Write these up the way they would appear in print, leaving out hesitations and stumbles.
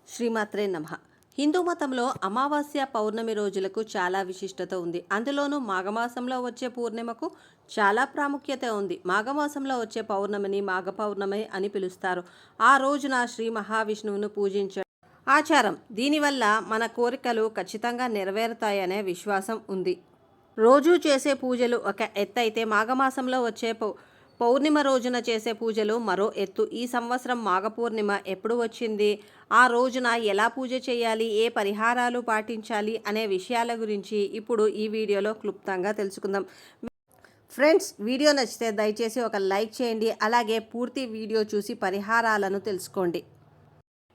శ్రీమాత్రే నమః. హిందూ మతంలో అమావాస్య పౌర్ణమి రోజులకు చాలా విశిష్టత ఉంది. అందులోనూ మాఘమాసంలో వచ్చే పూర్ణిమకు చాలా ప్రాముఖ్యత ఉంది. మాఘమాసంలో వచ్చే పౌర్ణమిని మాఘ పౌర్ణమి అని పిలుస్తారు. ఆ రోజున శ్రీ మహావిష్ణువును పూజించడం ఆచారం. దీనివల్ల మన కోరికలు ఖచ్చితంగా నెరవేరుతాయనే విశ్వాసం ఉంది. రోజూ చేసే పూజలు ఒక ఎత్తైతే మాఘమాసంలో వచ్చే పౌర్ణిమ రోజున చేసే పూజలు మరో ఎత్తు. ఈ సంవత్సరం మాఘ పూర్ణిమ ఎప్పుడు వచ్చింది, ఆ రోజున ఎలా పూజ చేయాలి, ఏ పరిహారాలు పాటించాలి అనే విషయాల గురించి ఇప్పుడు ఈ వీడియోలో క్లుప్తంగా తెలుసుకుందాం. ఫ్రెండ్స్, వీడియో నచ్చితే దయచేసి ఒక లైక్ చేయండి. అలాగే పూర్తి వీడియో చూసి పరిహారాలను తెలుసుకోండి.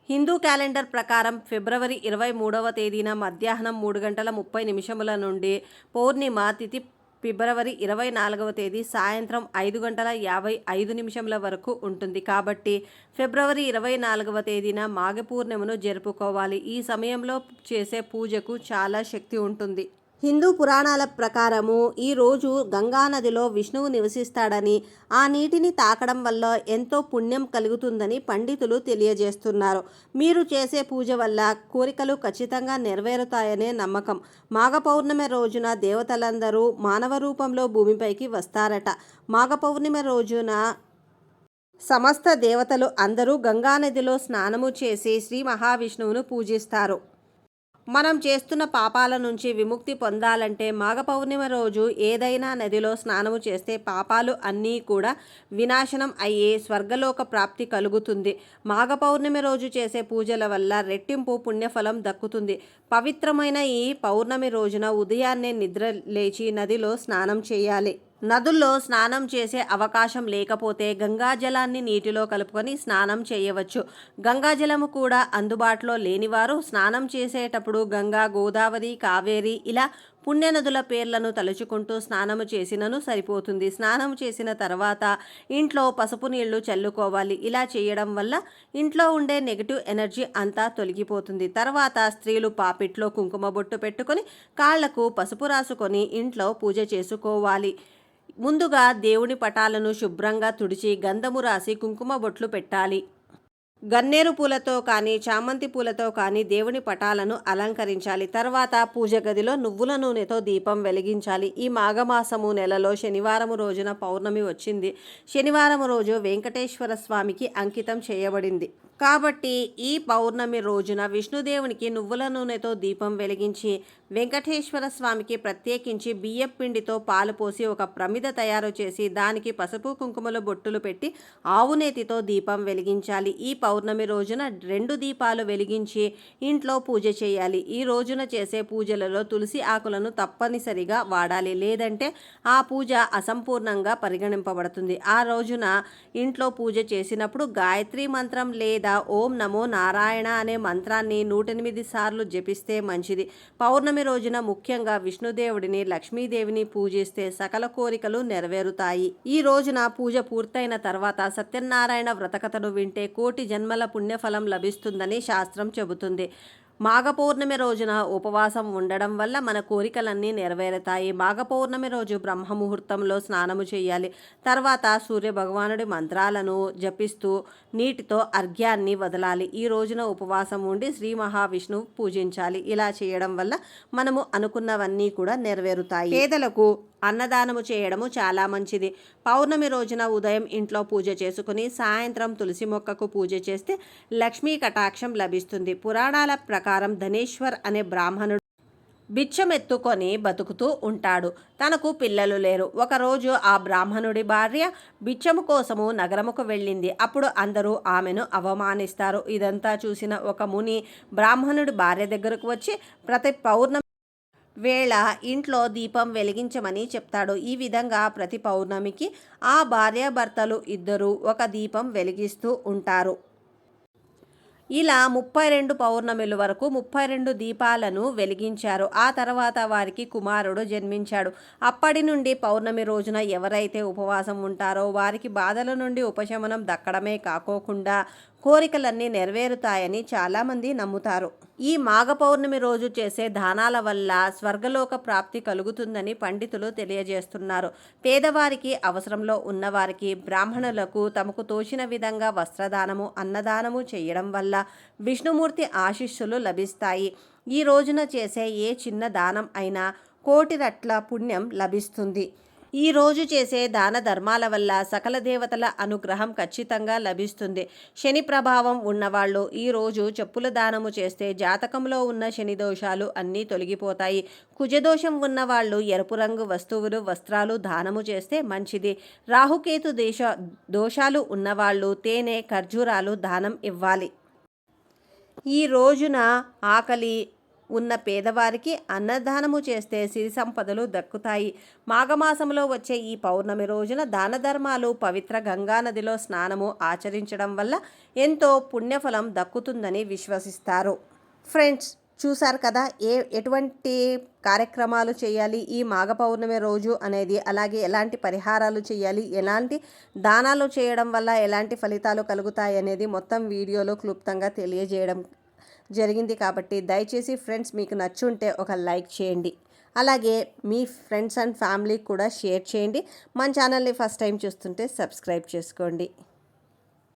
హిందూ క్యాలెండర్ ప్రకారం ఫిబ్రవరి 23వ తేదీన మధ్యాహ్నం 3:30 నుండి పౌర్ణిమ తిథి ఫిబ్రవరి 24వ తేదీ సాయంత్రం 5:55 వరకు ఉంటుంది. కాబట్టి ఫిబ్రవరి 24వ తేదీన మాఘ పూర్ణిమను జరుపుకోవాలి. ఈ సమయంలో చేసే పూజకు చాలా శక్తి ఉంటుంది. హిందూ పురాణాల ప్రకారము ఈరోజు గంగానదిలో విష్ణువు నివసిస్తాడని, ఆ నీటిని తాకడం వల్ల ఎంతో పుణ్యం కలుగుతుందని పండితులు తెలియజేస్తున్నారు. మీరు చేసే పూజ వల్ల కోరికలు ఖచ్చితంగా నెరవేరుతాయనే నమ్మకం. మాఘ పౌర్ణమి రోజున దేవతలందరూ మానవ రూపంలో భూమిపైకి వస్తారట. మాఘ పౌర్ణమి రోజున సమస్త దేవతలు అందరూ గంగానదిలో స్నానము చేసి శ్రీ మహావిష్ణువును పూజిస్తారు. మనం చేస్తున్న పాపాల నుంచి విముక్తి పొందాలంటే మాఘ పౌర్ణమి రోజు ఏదైనా నదిలో స్నానము చేస్తే పాపాలు అన్నీ కూడా వినాశనం అయ్యి స్వర్గలోక ప్రాప్తి కలుగుతుంది. మాఘ పౌర్ణమి రోజు చేసే పూజల వల్ల రెట్టింపు పుణ్యఫలం దక్కుతుంది. పవిత్రమైన ఈ పౌర్ణమి రోజున ఉదయాన్నే నిద్ర లేచి నదిలో స్నానం చేయాలి. నదుల్లో స్నానం చేసే అవకాశం లేకపోతే గంగాజలాన్ని నీటిలో కలుపుకొని స్నానం చేయవచ్చు. గంగాజలము కూడా అందుబాటులో లేనివారు స్నానం చేసేటప్పుడు గంగా, గోదావరి, కావేరి ఇలా పుణ్యనదుల పేర్లను తలుచుకుంటూ స్నానము చేసినను సరిపోతుంది. స్నానం చేసిన తర్వాత ఇంట్లో పసుపు నీళ్లు చల్లుకోవాలి. ఇలా చేయడం వల్ల ఇంట్లో ఉండే నెగిటివ్ ఎనర్జీ అంతా తొలగిపోతుంది. తర్వాత స్త్రీలు పాపిట్లో కుంకుమ బొట్టు పెట్టుకొని కాళ్లకు పసుపు రాసుకొని ఇంట్లో పూజ చేసుకోవాలి. ముందుగా దేవుని పటాలను శుభ్రంగా తుడిచి గంధము రాసి కుంకుమ బొట్లు పెట్టాలి. గన్నేరు పూలతో కానీ చామంతి పూలతో కానీ దేవుని పటాలను అలంకరించాలి. తర్వాత పూజ గదిలో నువ్వుల నూనెతో దీపం వెలిగించాలి. ఈ మాఘమాసము నెలలో శనివారం రోజున పౌర్ణమి వచ్చింది. శనివారం రోజు వెంకటేశ్వర స్వామికి అంకితం చేయబడింది. కాబట్టి ఈ పౌర్ణమి రోజున విష్ణుదేవునికి నువ్వుల నూనెతో దీపం వెలిగించి వెంకటేశ్వర స్వామికి ప్రత్యేకించి బియ్యం పిండితో పాలు పోసి ఒక ప్రమిద తయారు చేసి దానికి పసుపు కుంకుమల బొట్టులు పెట్టి ఆవునేతితో దీపం వెలిగించాలి. ఈ పౌర్ణమి రోజున 2 దీపాలు వెలిగించి ఇంట్లో పూజ చేయాలి. ఈ రోజున చేసే పూజలలో తులసి ఆకులను తప్పనిసరిగా వాడాలి. లేదంటే ఆ పూజ అసంపూర్ణంగా పరిగణింపబడుతుంది. ఆ రోజున ఇంట్లో పూజ చేసినప్పుడు గాయత్రి మంత్రం లేదా ఓం నమో నారాయణ అనే మంత్రాన్ని 108 సార్లు జపిస్తే మంచిది. పౌర్ణమి రోజున ముఖ్యంగా విష్ణుదేవుడిని, లక్ష్మీదేవిని పూజిస్తే సకల కోరికలు నెరవేరుతాయి. ఈ రోజున పూజ పూర్తయిన తర్వాత సత్యనారాయణ వ్రతకథను వింటే కోటి జన్మల పుణ్యఫలం లభిస్తుందని శాస్త్రం చెబుతుంది. మాఘ పౌర్ణమి రోజున ఉపవాసం ఉండడం వల్ల మన కోరికలన్నీ నెరవేరుతాయి. మాఘ పౌర్ణమి రోజు బ్రహ్మముహూర్తంలో స్నానము చేయాలి. తర్వాత సూర్య భగవానుడి మంత్రాలను జపిస్తూ నీటితో అర్ఘ్యాన్ని వదలాలి. ఈ రోజున ఉపవాసం ఉండి శ్రీ మహావిష్ణువు పూజించాలి. ఇలా చేయడం వల్ల మనము అనుకున్నవన్నీ కూడా నెరవేరుతాయి. పేదలకు అన్నదానము చేయడము చాలా మంచిది. పౌర్ణమి రోజున ఉదయం ఇంట్లో పూజ చేసుకుని సాయంత్రం తులసి మొక్కకు పూజ చేస్తే లక్ష్మీ కటాక్షం లభిస్తుంది. పురాణాల ప్రకారం ధనేశ్వర్ అనే బ్రాహ్మణుడు బిచ్చమెత్తుకొని బతుకుతూ ఉంటాడు. తనకు పిల్లలు లేరు. ఒకరోజు ఆ బ్రాహ్మణుడి భార్య బిచ్చము కోసము నగరముకు వెళ్ళింది. అప్పుడు అందరూ ఆమెను అవమానిస్తారు. ఇదంతా చూసిన ఒక ముని బ్రాహ్మణుడి భార్య దగ్గరకు వచ్చి ప్రతి పౌర్ణమి వేళ ఇంట్లో దీపం వెలిగించమని చెప్తాడు. ఈ విధంగా ప్రతి పౌర్ణమికి ఆ భార్యాభర్తలు ఇద్దరూ ఒక దీపం వెలిగిస్తూ ఉంటారు. ఇలా 32 పౌర్ణమిల వరకు 32 దీపాలను వెలిగించారు. ఆ తర్వాత వారికి కుమారుడు జన్మించాడు. అప్పటి నుండి పౌర్ణమి రోజున ఎవరైతే ఉపవాసం ఉంటారో వారికి బాధల నుండి ఉపశమనం దక్కడమే కాకోకుండా కోరికలన్నీ నెరవేరుతాయని చాలామంది నమ్ముతారు. ఈ మాఘ పౌర్ణమి రోజు చేసే దానాల వల్ల స్వర్గలోక ప్రాప్తి కలుగుతుందని పండితులు తెలియజేస్తున్నారు. పేదవారికి, అవసరంలో ఉన్నవారికి, బ్రాహ్మణులకు తమకు తోచిన విధంగా వస్త్రదానము, అన్నదానము చేయడం వల్ల విష్ణుమూర్తి ఆశీస్సులు లభిస్తాయి. ఈ రోజున చేసే ఏ చిన్న దానం అయినా కోటి రెట్ల పుణ్యం లభిస్తుంది. ఈ రోజు చేసే దాన ధర్మాల వల్ల సకల దేవతల అనుగ్రహం ఖచ్చితంగా లభిస్తుంది. శని ప్రభావం ఉన్నవాళ్ళు ఈరోజు చెప్పుల దానము చేస్తే జాతకంలో ఉన్న శని దోషాలు అన్నీ తొలగిపోతాయి. కుజదోషం ఉన్నవాళ్ళు ఎరుపు రంగు వస్తువులు, వస్త్రాలు దానము చేస్తే మంచిది. రాహుకేతు దోషాలు ఉన్నవాళ్ళు తేనె, ఖర్జూరాలు దానం ఇవ్వాలి. ఈ రోజున ఆకలి ఉన్న పేదవారికి అన్నదానము చేస్తే సిరి సంపదలు దక్కుతాయి. మాఘమాసంలో వచ్చే ఈ పౌర్ణమి రోజున దాన ధర్మాలు, పవిత్ర గంగానదిలో స్నానము ఆచరించడం వల్ల ఎంతో పుణ్యఫలం దక్కుతుందని విశ్వసిస్తారు. ఫ్రెండ్స్, చూసారు కదా ఎటువంటి కార్యక్రమాలు చేయాలి ఈ మాఘ పౌర్ణమి రోజు అనేది, అలాగే ఎలాంటి పరిహారాలు చేయాలి, ఎలాంటి దానాలు చేయడం వల్ల ఎలాంటి ఫలితాలు కలుగుతాయి అనేది మొత్తం వీడియోలో క్లుప్తంగా తెలియజేయడం జరిగింది. కాబట్టి దయచేసి ఫ్రెండ్స్ మీకు నచ్చుంటే ఒక లైక్ చేయండి. అలాగే మీ ఫ్రెండ్స్ అండ్ ఫ్యామిలీకి కూడా షేర్ చేయండి. మన ఛానల్ని ఫస్ట్ టైం చూస్తుంటే సబ్స్క్రైబ్ చేసుకోండి.